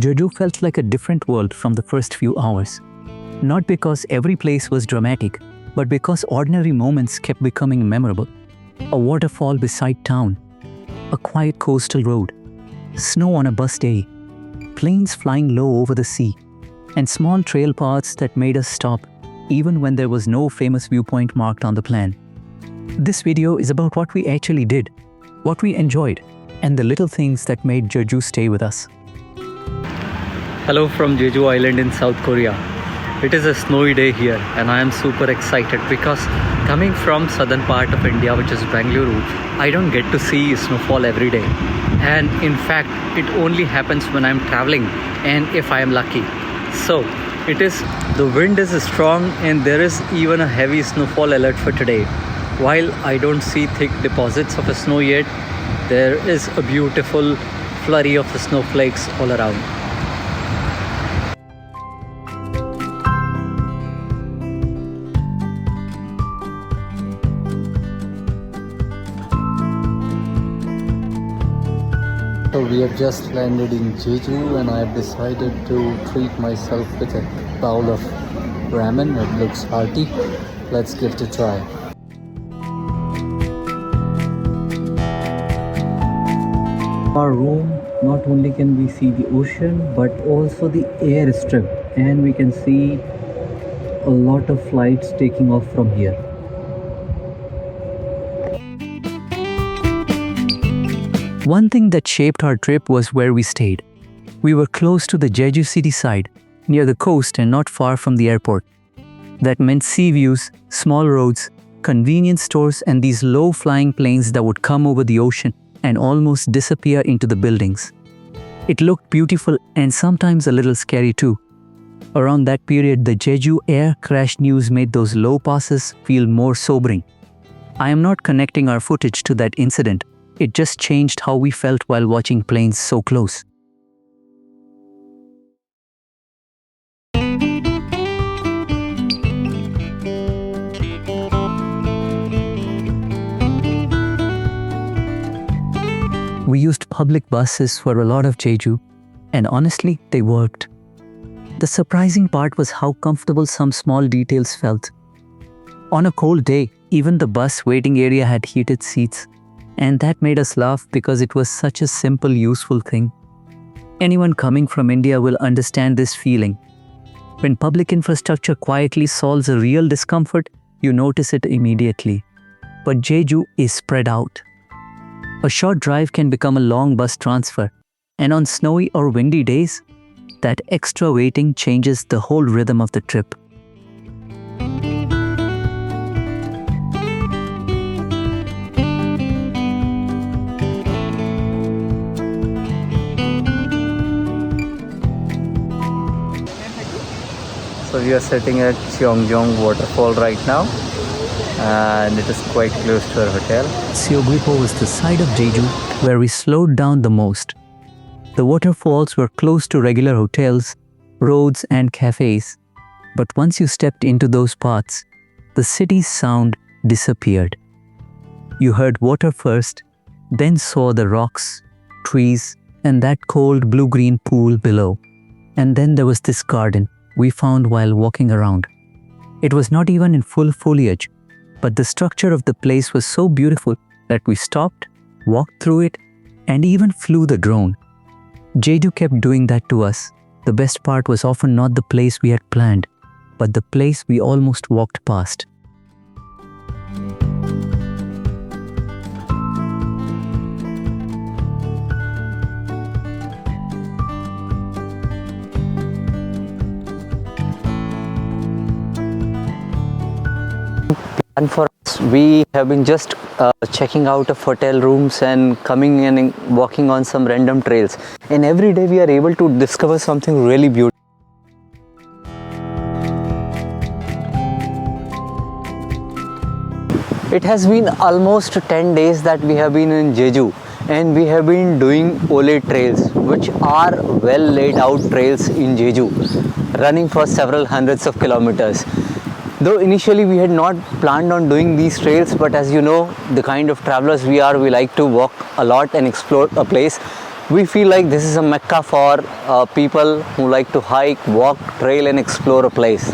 Jeju felt like a different world from the first few hours. Not because every place was dramatic, but because ordinary moments kept becoming memorable. A waterfall beside town, a quiet coastal road, snow on a bus day, planes flying low over the sea, and small trail paths that made us stop even when there was no famous viewpoint marked on the plan. This video is about what we actually did, what we enjoyed, and the little things that made Jeju stay with us. Hello from Jeju Island in South Korea. It is a snowy day here and I am super excited because coming from southern part of India, which is Bengaluru, I don't get to see snowfall every day. And in fact, it only happens when I'm traveling and if I am lucky. So the wind is strong and there is even a heavy snowfall alert for today. While I don't see thick deposits of snow yet, there is a beautiful flurry of snowflakes all around. So we have just landed in Jeju and I have decided to treat myself with a bowl of ramen. It looks hearty. Let's give it a try. Our room, not only can we see the ocean but also the air strip, and we can see a lot of flights taking off from here. One thing that shaped our trip was where we stayed. We were close to the Jeju City side, near the coast and not far from the airport. That meant sea views, small roads, convenience stores, and these low-flying planes that would come over the ocean and almost disappear into the buildings. It looked beautiful and sometimes a little scary too. Around that period, the Jeju air crash news made those low passes feel more sobering. I am not connecting our footage to that incident. It just changed how we felt while watching planes so close. We used public buses for a lot of Jeju, and honestly, they worked. The surprising part was how comfortable some small details felt. On a cold day, even the bus waiting area had heated seats. And that made us laugh because it was such a simple, useful thing. Anyone coming from India will understand this feeling. When public infrastructure quietly solves a real discomfort, you notice it immediately. But Jeju is spread out. A short drive can become a long bus transfer, and on snowy or windy days, that extra waiting changes the whole rhythm of the trip. So we are sitting at Cheonggyeong waterfall right now and it is quite close to our hotel. Seogwipo was the side of Jeju where we slowed down the most. The waterfalls were close to regular hotels, roads and cafes. But once you stepped into those paths, the city's sound disappeared. You heard water first, then saw the rocks, trees and that cold blue-green pool below. And then there was this garden we found while walking around. It was not even in full foliage, but the structure of the place was so beautiful that we stopped, walked through it, and even flew the drone. Jeju kept doing that to us. The best part was often not the place we had planned, but the place we almost walked past. And for us, we have been just checking out of hotel rooms and coming in and walking on some random trails. And every day we are able to discover something really beautiful. It has been almost 10 days that we have been in Jeju and we have been doing Olle trails, which are well laid out trails in Jeju, running for several hundreds of kilometers. Though initially we had not planned on doing these trails, but as you know, the kind of travelers we are, we like to walk a lot and explore a place. We feel like this is a mecca for people who like to hike, walk, trail and explore a place.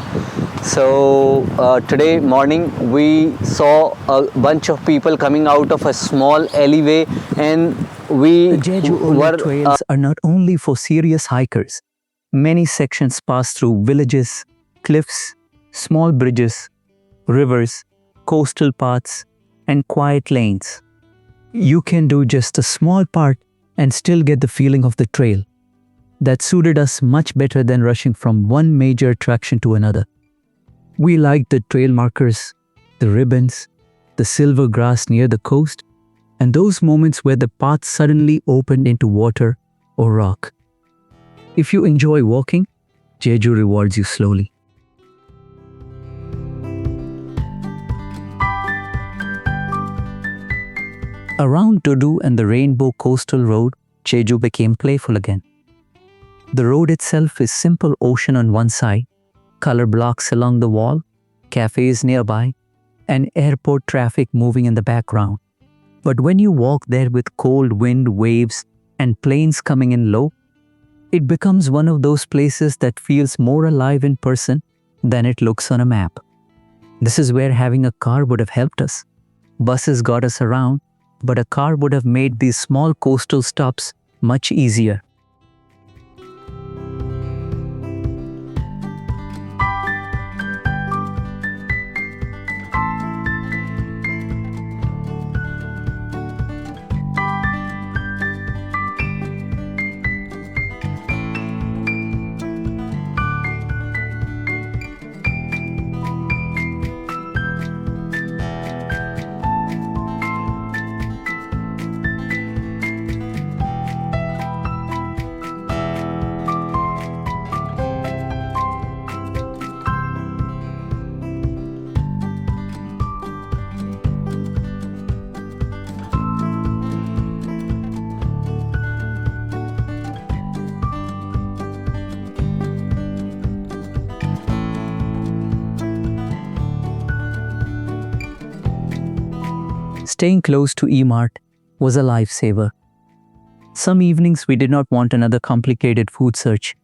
So today morning we saw a bunch of people coming out of a small alleyway, and we The Jeju Olle were trails are not only for serious hikers. Many sections pass through villages, cliffs, small bridges, rivers, coastal paths, and quiet lanes. You can do just a small part and still get the feeling of the trail. That suited us much better than rushing from one major attraction to another. We liked the trail markers, the ribbons, the silver grass near the coast, and those moments where the path suddenly opened into water or rock. If you enjoy walking, Jeju rewards you slowly. Around Dodu and the Rainbow Coastal Road, Jeju became playful again. The road itself is simple ocean on one side, color blocks along the wall, cafes nearby, and airport traffic moving in the background. But when you walk there with cold wind, waves, and planes coming in low, it becomes one of those places that feels more alive in person than it looks on a map. This is where having a car would have helped us. Buses got us around, but a car would have made these small coastal stops much easier. Staying close to eMart was a lifesaver. Some evenings we did not want another complicated food search.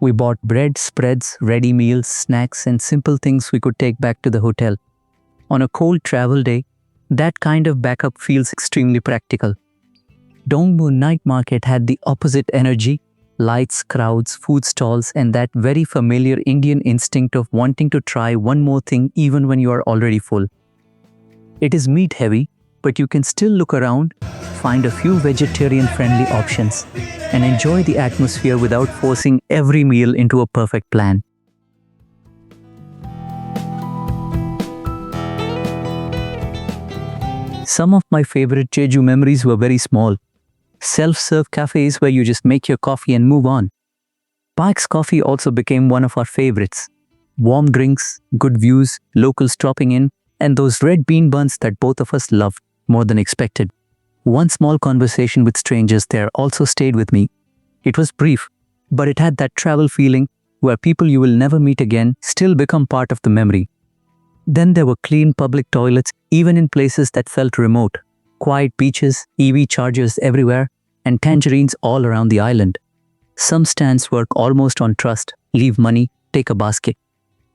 We bought bread, spreads, ready meals, snacks, and simple things we could take back to the hotel. On a cold travel day, that kind of backup feels extremely practical. Dongmun Night Market had the opposite energy: lights, crowds, food stalls, and that very familiar Indian instinct of wanting to try one more thing even when you are already full. It is meat heavy, but you can still look around, find a few vegetarian-friendly options, and enjoy the atmosphere without forcing every meal into a perfect plan. Some of my favorite Jeju memories were very small. Self-serve cafes where you just make your coffee and move on. Paik's coffee also became one of our favorites. Warm drinks, good views, locals dropping in, and those red bean buns that both of us loved more than expected. One small conversation with strangers there also stayed with me. It was brief, but it had that travel feeling where people you will never meet again still become part of the memory. Then there were clean public toilets even in places that felt remote, quiet beaches, EV chargers everywhere, and tangerines all around the island. Some stands work almost on trust: leave money, take a basket.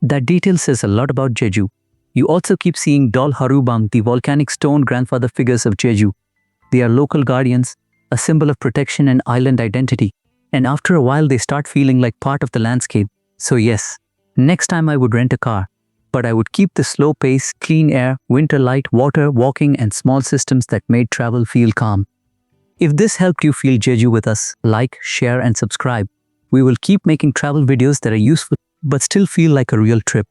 That detail says a lot about Jeju. You also keep seeing Dol Hareubang, the volcanic stone grandfather figures of Jeju. They are local guardians, a symbol of protection and island identity. And after a while they start feeling like part of the landscape. So yes, next time I would rent a car, but I would keep the slow pace, clean air, winter light, water, walking, and small systems that made travel feel calm. If this helped you feel Jeju with us, like, share, and subscribe. We will keep making travel videos that are useful but still feel like a real trip.